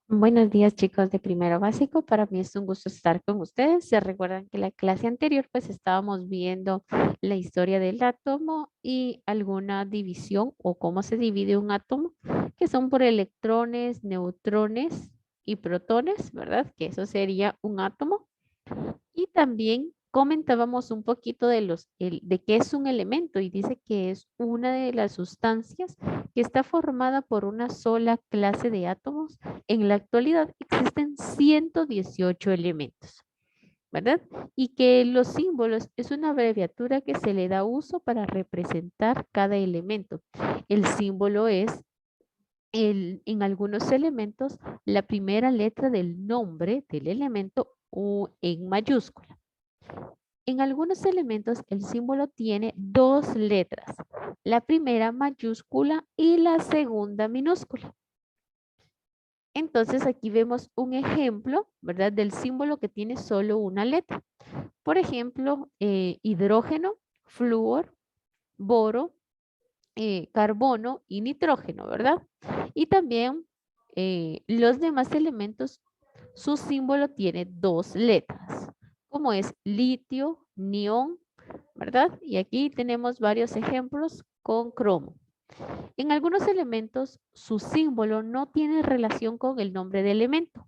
Buenos días, chicos de primero básico. Para mí es un gusto estar con ustedes. Se recuerdan que la clase anterior pues estábamos viendo la historia del átomo y alguna división o cómo se divide un átomo, que son por electrones, neutrones y protones, ¿verdad? Que eso sería un átomo. Y también comentábamos un poquito de qué es un elemento y dice que es una de las sustancias que está formada por una sola clase de átomos. En la actualidad existen 118 elementos, ¿verdad? Y que los símbolos es una abreviatura que se le da uso para representar cada elemento. El símbolo es en algunos elementos la primera letra del nombre del elemento o en mayúscula. En algunos elementos el símbolo tiene dos letras, la primera mayúscula y la segunda minúscula. Entonces aquí vemos un ejemplo, ¿verdad? Del símbolo que tiene solo una letra. Por ejemplo, hidrógeno, flúor, boro, carbono y nitrógeno, ¿verdad? Y también los demás elementos, su símbolo tiene dos letras, como es litio, neón, ¿verdad? Y aquí tenemos varios ejemplos con cromo. En algunos elementos, su símbolo no tiene relación con el nombre de elemento,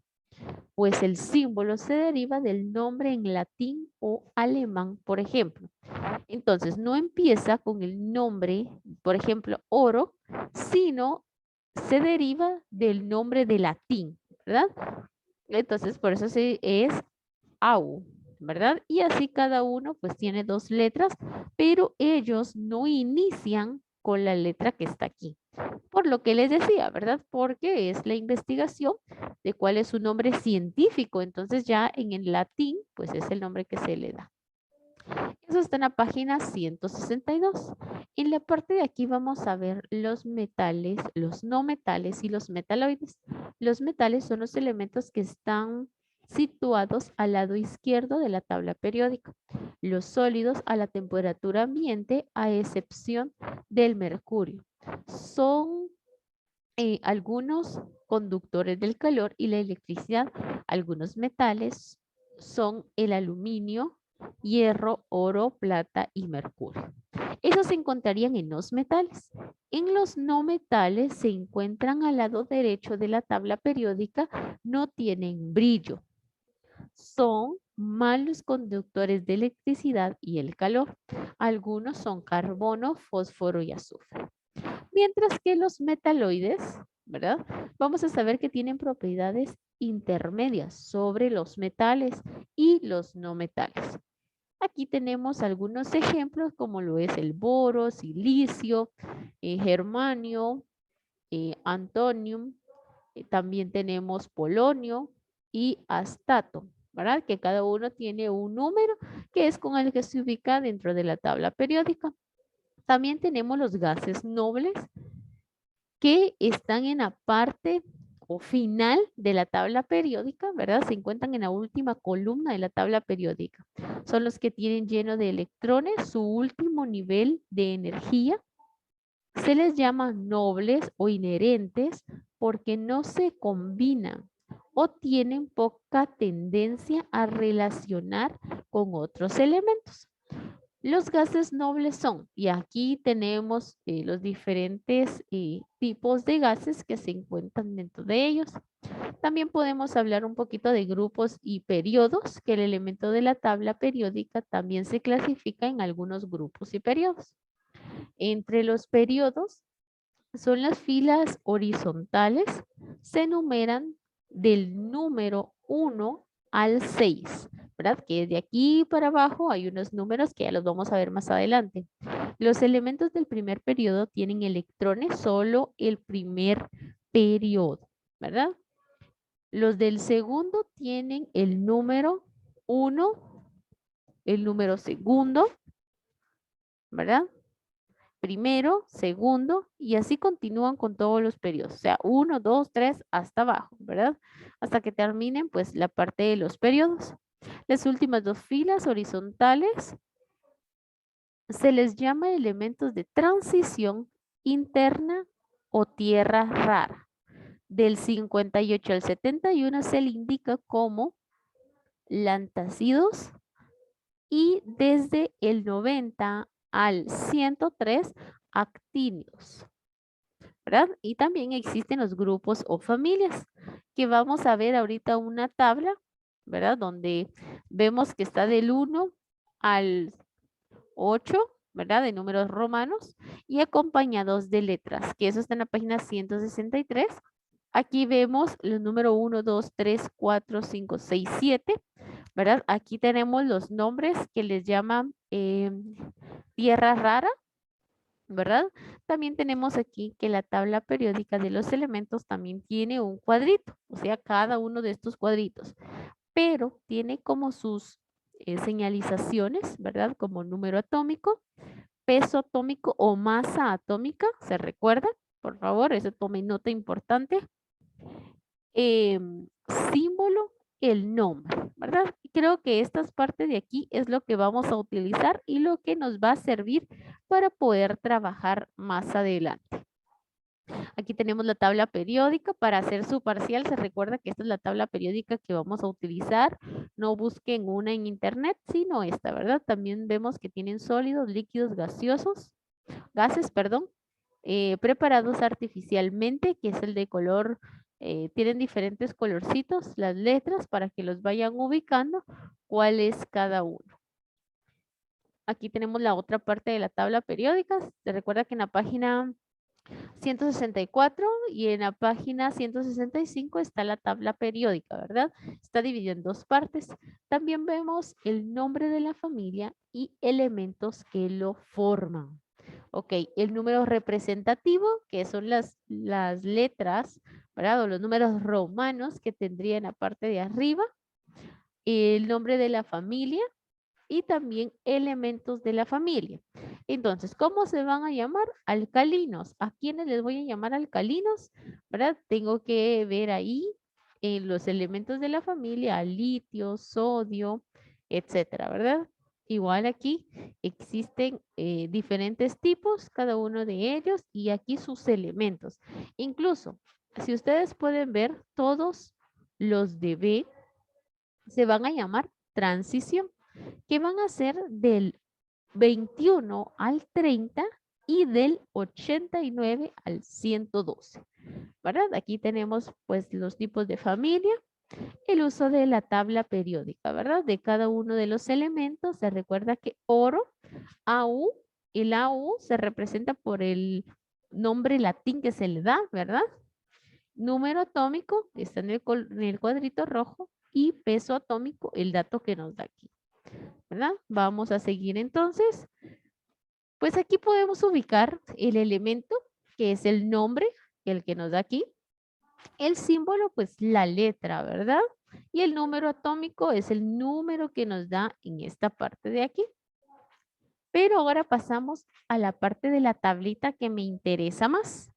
pues el símbolo se deriva del nombre en latín o alemán, por ejemplo. Entonces, no empieza con el nombre, por ejemplo, oro, sino se deriva del nombre de latín, ¿verdad? Entonces, por eso es AU, ¿verdad? Y así cada uno pues tiene dos letras, pero ellos no inician con la letra que está aquí. Por lo que les decía, ¿verdad? Porque es la investigación de cuál es su nombre científico. Entonces ya en el latín, pues es el nombre que se le da. Eso está en la página 162. En la parte de aquí vamos a ver los metales, los no metales y los metaloides. Los metales son los elementos que están situados al lado izquierdo de la tabla periódica. Los sólidos a la temperatura ambiente, a excepción del mercurio. Son algunos conductores del calor y la electricidad. Algunos metales son el aluminio, hierro, oro, plata y mercurio. Esos se encontrarían en los metales. En los no metales se encuentran al lado derecho de la tabla periódica, no tienen brillo. Son malos conductores de electricidad y el calor. Algunos son carbono, fósforo y azufre. Mientras que los metaloides, ¿verdad? Vamos a saber que tienen propiedades intermedias sobre los metales y los no metales. Aquí tenemos algunos ejemplos como lo es el boro, silicio, germanio, antonium, también tenemos polonio y astato, ¿verdad? Que cada uno tiene un número que es con el que se ubica dentro de la tabla periódica. También tenemos los gases nobles que están en la parte o final de la tabla periódica, ¿verdad? Se encuentran en la última columna de la tabla periódica. Son los que tienen lleno de electrones su último nivel de energía. Se les llama nobles o inherentes porque no se combinan o tienen poca tendencia a relacionar con otros elementos. Los gases nobles son, y aquí tenemos los diferentes tipos de gases que se encuentran dentro de ellos. También podemos hablar un poquito de grupos y periodos, que el elemento de la tabla periódica también se clasifica en algunos grupos y periodos. Entre los periodos son las filas horizontales, se enumeran del número 1 al 6, ¿verdad? Que de aquí para abajo hay unos números que ya los vamos a ver más adelante. Los elementos del primer periodo tienen electrones solo el primer periodo, ¿verdad? Los del segundo tienen el número 1, el número segundo, ¿verdad? Primero, segundo, y así continúan con todos los periodos, o sea, 1, 2, 3, hasta abajo, ¿verdad? Hasta que terminen, pues, la parte de los periodos. Las últimas dos filas horizontales se les llama elementos de transición interna o tierra rara. Del 58 al 71 se le indica como lantácidos y desde el 90 al 103 actínidos, ¿verdad? Y también existen los grupos o familias que vamos a ver ahorita una tabla, ¿verdad? Donde vemos que está del 1 al 8, ¿verdad? De números romanos y acompañados de letras, que eso está en la página 163. Aquí vemos los números 1, 2, 3, 4, 5, 6, 7, ¿verdad? Aquí tenemos los nombres que les llaman tierra rara, ¿verdad? También tenemos aquí que la tabla periódica de los elementos también tiene un cuadrito, o sea, cada uno de estos cuadritos, pero tiene como sus señalizaciones, ¿verdad? Como número atómico, peso atómico o masa atómica, ¿se recuerda? Por favor, eso tome nota importante. Símbolo, el nombre, ¿verdad? Creo que esta parte de aquí es lo que vamos a utilizar y lo que nos va a servir para poder trabajar más adelante. Aquí tenemos la tabla periódica. Para hacer su parcial, se recuerda que esta es la tabla periódica que vamos a utilizar. No busquen una en internet, sino esta, ¿verdad? También vemos que tienen sólidos, líquidos, gases, perdón, preparados artificialmente, que es el de color, tienen diferentes colorcitos, las letras, para que los vayan ubicando cuál es cada uno. Aquí tenemos la otra parte de la tabla periódica. Se recuerda que en la página 164 y en la página 165 está la tabla periódica, ¿verdad? Está dividida en dos partes. También vemos el nombre de la familia y elementos que lo forman. Ok, el número representativo, que son las letras, ¿verdad? O los números romanos que tendría en la parte de arriba. El nombre de la familia y también elementos de la familia. Entonces, ¿cómo se van a llamar? Alcalinos. ¿A quiénes les voy a llamar alcalinos? ¿Verdad? Tengo que ver ahí en los elementos de la familia, litio, sodio, etcétera, ¿verdad? Igual aquí existen diferentes tipos, cada uno de ellos, y aquí sus elementos. Incluso, si ustedes pueden ver, todos los de B se van a llamar transición, que van a ser del 21 al 30 y del 89 al 112, ¿verdad? Aquí tenemos pues los tipos de familia, el uso de la tabla periódica, ¿verdad? De cada uno de los elementos. Se recuerda que oro, AU, el AU se representa por el nombre latín que se le da, ¿verdad? Número atómico está en el cuadrito rojo y peso atómico, el dato que nos da aquí, ¿verdad? Vamos a seguir entonces. Pues aquí podemos ubicar el elemento, que es el nombre, el que nos da aquí. El símbolo, pues la letra, ¿verdad? Y el número atómico es el número que nos da en esta parte de aquí. Pero ahora pasamos a la parte de la tablita que me interesa más.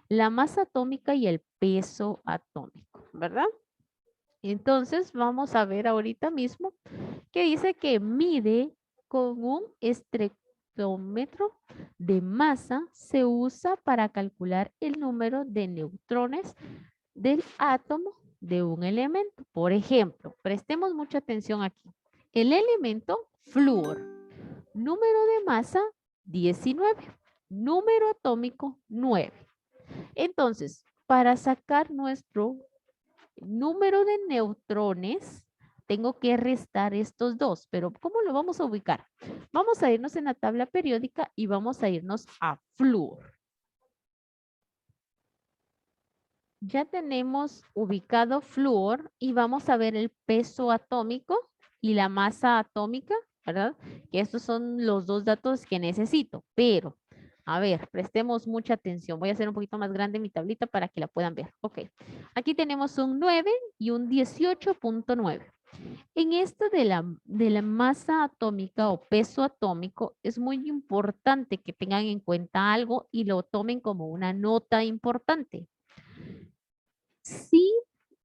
La masa atómica y el peso atómico, ¿verdad? Entonces vamos a ver ahorita mismo que dice que mide con un espectrómetro de masa, se usa para calcular el número de neutrones del átomo de un elemento. Por ejemplo, prestemos mucha atención aquí. El elemento flúor, número de masa 19, número atómico 9. Entonces, para sacar nuestro número de neutrones, tengo que restar estos dos, pero ¿cómo lo vamos a ubicar? Vamos a irnos en la tabla periódica y vamos a irnos a flúor. Ya tenemos ubicado flúor y vamos a ver el peso atómico y la masa atómica, ¿verdad? Que estos son los dos datos que necesito, pero a ver, prestemos mucha atención. Voy a hacer un poquito más grande mi tablita para que la puedan ver. Ok, aquí tenemos un 9 y un 18.9. En esto de la masa atómica o peso atómico, es muy importante que tengan en cuenta algo y lo tomen como una nota importante. Si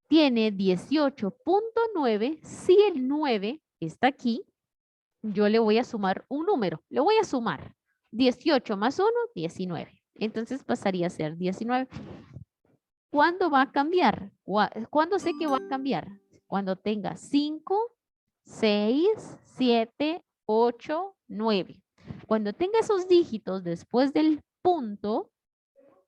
tiene 18.9, si el 9 está aquí, yo le voy a sumar un número. Le voy a sumar 18 más 1, 19. Entonces pasaría a ser 19. ¿Cuándo va a cambiar? ¿Cuándo sé que va a cambiar? Cuando tenga 5, 6, 7, 8, 9. Cuando tenga esos dígitos después del punto,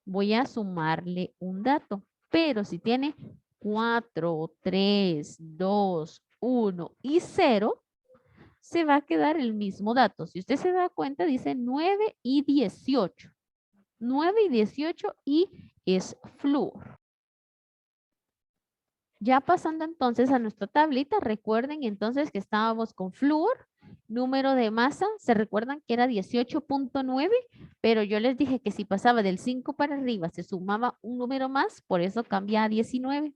voy a sumarle un dato. Pero si tiene 4, 3, 2, 1 y 0, se va a quedar el mismo dato. Si usted se da cuenta, dice 9 y 18. 9 y 18 y es flúor. Ya pasando entonces a nuestra tablita, recuerden entonces que estábamos con flúor, número de masa, se recuerdan que era 18.9, pero yo les dije que si pasaba del 5 para arriba se sumaba un número más, por eso cambia a 19,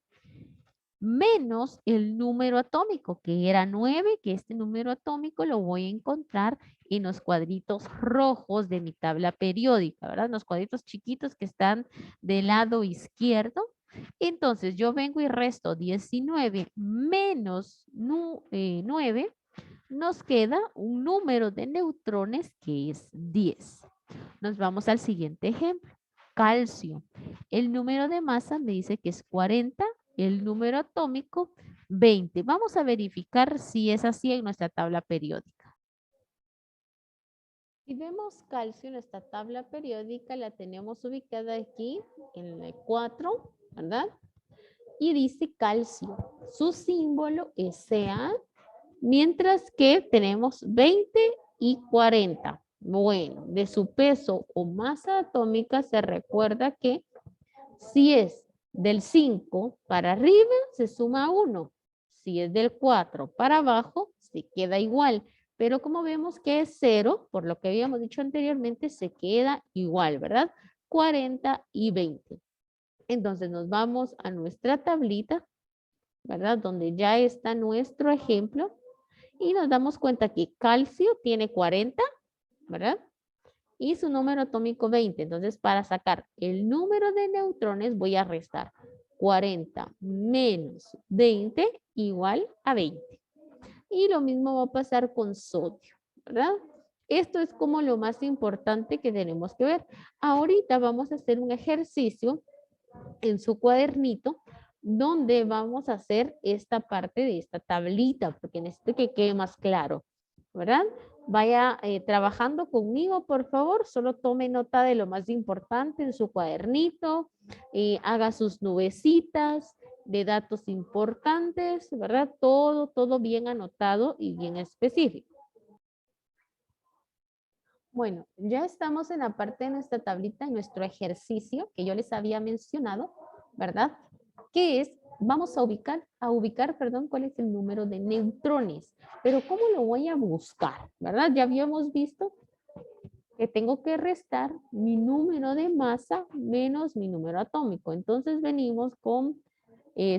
menos el número atómico, que era 9, que este número atómico lo voy a encontrar en los cuadritos rojos de mi tabla periódica, ¿verdad? Los cuadritos chiquitos que están del lado izquierdo. Entonces yo vengo y resto 19 menos 9, nos queda un número de neutrones que es 10. Nos vamos al siguiente ejemplo. Calcio. El número de masa me dice que es 40, el número atómico 20. Vamos a verificar si es así en nuestra tabla periódica. Si vemos calcio en nuestra tabla periódica, la tenemos ubicada aquí en el 4, ¿verdad? Y dice calcio. Su símbolo es Ca, mientras que tenemos 20 y 40. Bueno, de su peso o masa atómica se recuerda que si es del 5 para arriba, se suma 1. Si es del 4 para abajo, se queda igual. Pero como vemos que es 0, por lo que habíamos dicho anteriormente, se queda igual, ¿verdad? 40 y 20. Entonces nos vamos a nuestra tablita, ¿verdad? Donde ya está nuestro ejemplo. Y nos damos cuenta que calcio tiene 40, ¿verdad? Y su número atómico 20. Entonces, para sacar el número de neutrones, voy a restar 40 menos 20 igual a 20. Y lo mismo va a pasar con sodio, ¿verdad? Esto es como lo más importante que tenemos que ver. Ahorita vamos a hacer un ejercicio en su cuadernito donde vamos a hacer esta parte de esta tablita, porque necesito que quede más claro, ¿verdad? Vaya trabajando conmigo, por favor, solo tome nota de lo más importante en su cuadernito, haga sus nubecitas de datos importantes, ¿verdad? Todo bien anotado y bien específico. Bueno, ya estamos en la parte de nuestra tablita, en nuestro ejercicio que yo les había mencionado, ¿verdad? Que es, vamos a ubicar, perdón, cuál es el número de neutrones. Pero ¿cómo lo voy a buscar? ¿Verdad? Ya habíamos visto que tengo que restar mi número de masa menos mi número atómico. Entonces venimos con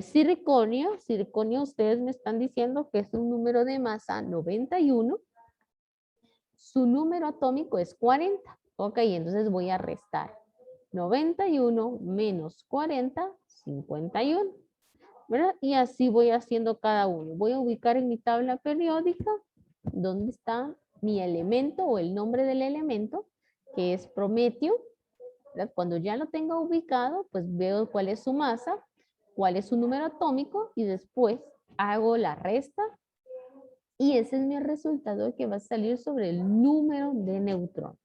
circonio. Circonio, ustedes me están diciendo que es un número de masa 91. Su número atómico es 40. Ok, entonces voy a restar 91 menos 40, 51. ¿Verdad? Y así voy haciendo cada uno. Voy a ubicar en mi tabla periódica dónde está mi elemento o el nombre del elemento, que es prometio. ¿Verdad? Cuando ya lo tenga ubicado, pues veo cuál es su masa, cuál es su número atómico y después hago la resta y ese es mi resultado que va a salir sobre el número de neutrones.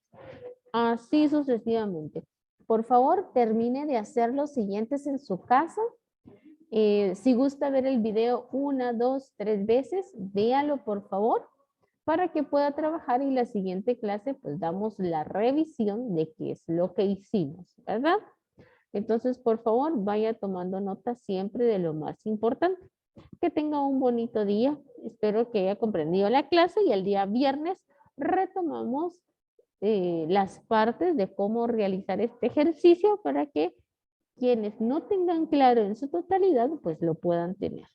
Así sucesivamente. Por favor, termine de hacer los siguientes en su casa. Si gusta ver el video 1, 2, 3 veces, véalo por favor para que pueda trabajar y la siguiente clase pues damos la revisión de qué es lo que hicimos, ¿verdad? Entonces, por favor, vaya tomando nota siempre de lo más importante. Que tenga un bonito día. Espero que haya comprendido la clase y el día viernes retomamos las partes de cómo realizar este ejercicio para que quienes no tengan claro en su totalidad, pues lo puedan tener.